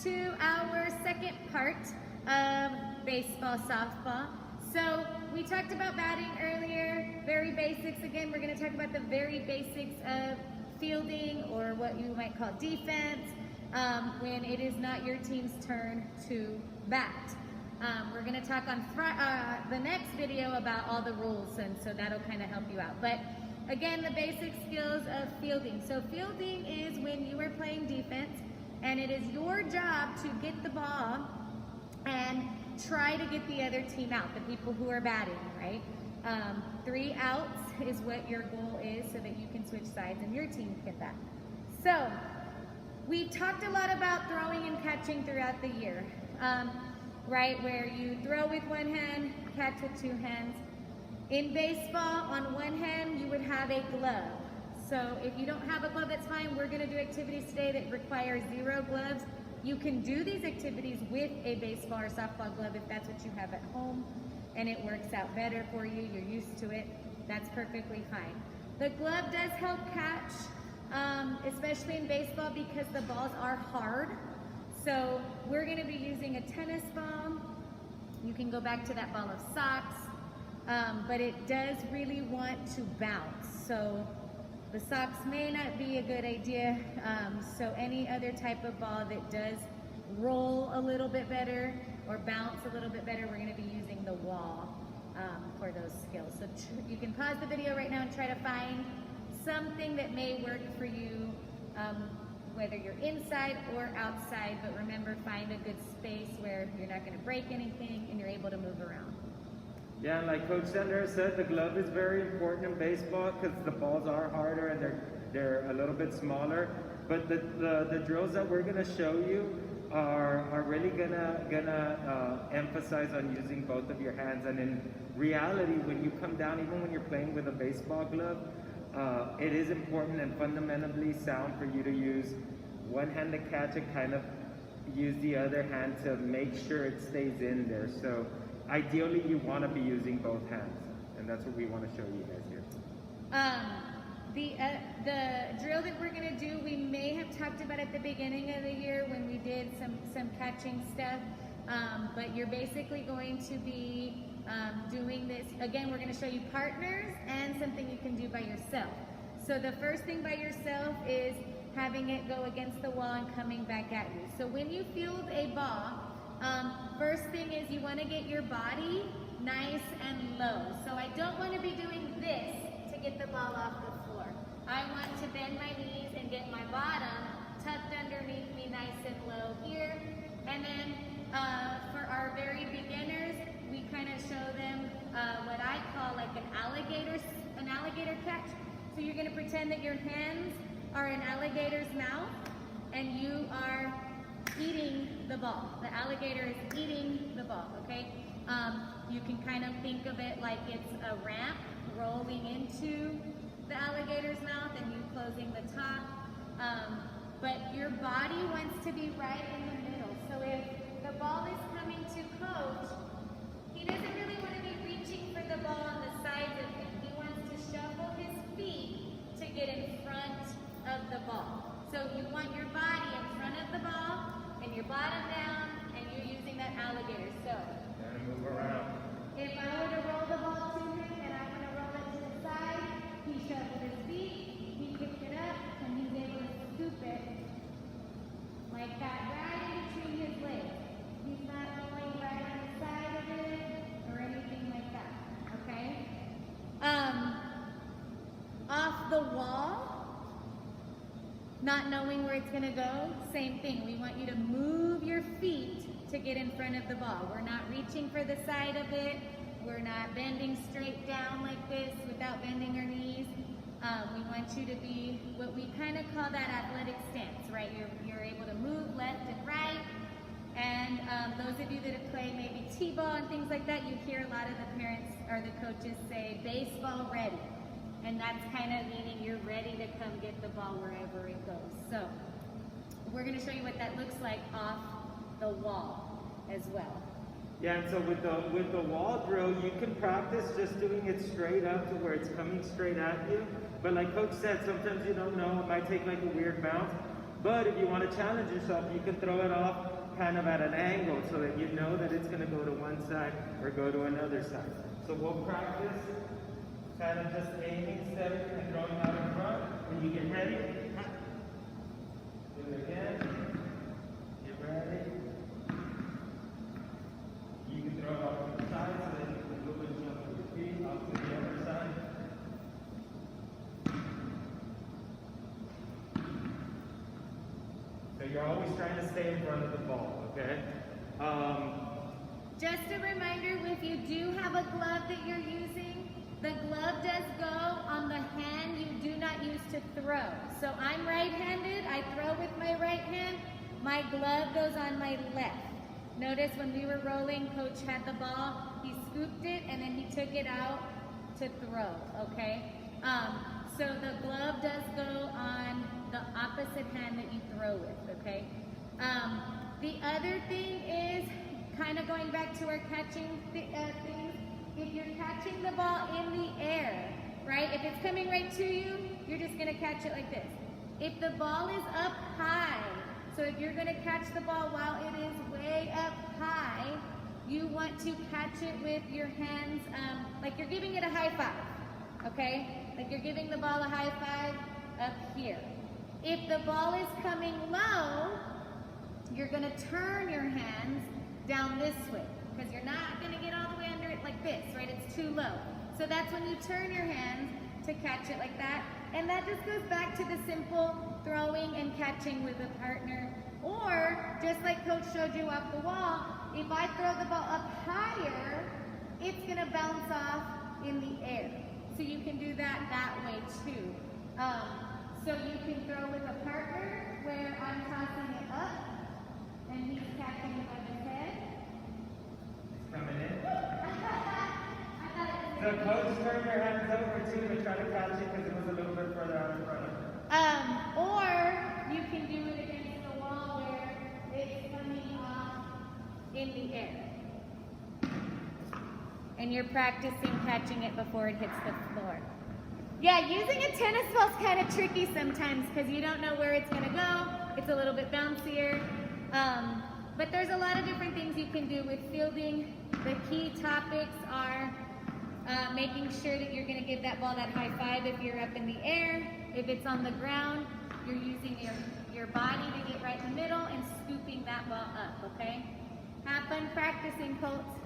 to our second part of baseball, softball. So we talked about batting earlier, very basics. Again, we're going to talk about the very basics of fielding, or what you might call defense, when it is not your team's turn to bat. We're going to talk on the next video about all the rules, and so that'll kind of help you out. But again, the basic skills of fielding. So fielding is when you are playing defense, and it is your job to get the ball and try to get the other team out, the people who are batting, right? 3 outs is what your goal is, so that you can switch sides and your team can bat. So we've talked a lot about throwing and catching throughout the year, right? Where you throw with one hand, catch with 2 hands. In baseball, on one hand, you would have a glove. So if you don't have a glove, that's fine. We're gonna do activities today that require 0 gloves. You can do these activities with a baseball or softball glove if that's what you have at home and it works out better for you, you're used to it, that's perfectly fine. The glove does help catch, especially in baseball, because the balls are hard. So we're gonna be using a tennis ball. You can go back to that ball of socks, but it does really want to bounce. So the socks may not be a good idea, so any other type of ball that does roll a little bit better or bounce a little bit better, we're going to be using the wall for those skills. So you can pause the video right now and try to find something that may work for you, whether you're inside or outside, but remember, find a good space where you're not going to break anything and you're able to move around. Yeah, and like Coach Sender said, the glove is very important in baseball because the balls are harder and they're a little bit smaller. But the drills that we're gonna show you are really gonna emphasize on using both of your hands. And in reality, when you come down, even when you're playing with a baseball glove, it is important and fundamentally sound for you to use one hand to catch and kind of use the other hand to make sure it stays in there. So ideally, you want to be using both hands, and that's what we want to show you guys here. The drill that we're going to do, we may have talked about at the beginning of the year when we did some catching stuff, but you're basically going to be doing this. Again, we're going to show you partners and something you can do by yourself. So the first thing by yourself is having it go against the wall and coming back at you. So when you field a ball, first thing is you want to get your body nice and low. So I don't want to be doing this to get the ball off the floor. I want to bend my knees and get my bottom tucked underneath me nice and low here. And then for our very beginners, we kind of show them what I call like an alligator catch. So you're going to pretend that your hands are an alligator's mouth and you are eating the ball. The alligator is eating the ball, okay? You can kind of think of it like it's a ramp rolling into the alligator's mouth and you closing the top. But your body wants to be right in the middle. So if the ball is coming to coach, he doesn't really want to be reaching for the ball on the sides of him. He wants to shuffle his feet to get in front of the ball. So you want your body in front of the ball and your bottom down, and you're using that alligator. So Move around. If I were to roll the ball to him and I want to roll it to the side, he shuffled his feet, he picked it up, and he's able to scoop it like that right in between his legs. He's not rolling right on the side of it or anything like that, okay? Off the wall, not knowing where it's going to go, same thing. We want you to move your feet to get in front of the ball. We're not reaching for the side of it. We're not bending straight down like this without bending our knees. We want you to be what we kind of call that athletic stance, right? You're able to move left and right. And those of you that have played maybe t-ball and things like that, you hear a lot of the parents or the coaches say, baseball ready. And that's kind of meaning you're ready to come get the ball wherever it goes. So we're going to show you what that looks like off the wall as well. Yeah, and so with the wall drill, you can practice just doing it straight up to where it's coming straight at you. But like Coach said, sometimes you don't know, it might take like a weird bounce. But if you want to challenge yourself, you can throw it off kind of at an angle so that you know that it's going to go to one side or go to another side. So we'll practice kind of just aiming, stepping, and throwing out in front. When you get heavy, do it again. Get ready. You can throw it off to the side so that you can move and jump with your feet off to the other side. So you're always trying to stay in front of the ball, okay? Just a reminder, if you do have a glove that you're using, the glove does go on the hand you do not use to throw. So I'm right-handed, I throw with my right hand, my glove goes on my left. Notice when we were rolling, Coach had the ball, he scooped it, and then he took it out to throw, okay? So the glove does go on the opposite hand that you throw with, okay? The other thing is, kind of going back to our catching things, if you're catching the ball in the air, right? If it's coming right to you, you're just gonna catch it like this. If the ball is up high, so if you're gonna catch the ball while it is way up high, you want to catch it with your hands, like you're giving it a high five, okay? Like you're giving the ball a high five up here. If the ball is coming low, you're gonna turn your hands down this way, because you're not gonna get all the way under it like this, right? It's too low. So that's when you turn your hands to catch it like that. And that just goes back to the simple throwing and catching with a partner. Or, just like Coach showed you off the wall, if I throw the ball up higher, it's gonna bounce off in the air. So you can do that way too. So you can throw with a partner where I'm tossing it up and he's catching it on his head. It's coming in. So coach, turn your hands over too to try to catch it because it was a little bit further out in front of you. Or you can do it against the wall where it's coming off in the air. And you're practicing catching it before it hits the floor. Yeah, using a tennis ball is kind of tricky sometimes because you don't know where it's going to go. It's a little bit bouncier. But there's a lot of different things you can do with fielding. The key topics are making sure that you're going to give that ball that high five if you're up in the air. If it's on the ground, you're using your body to get right in the middle and scooping that ball up, okay? Have fun practicing, Colts.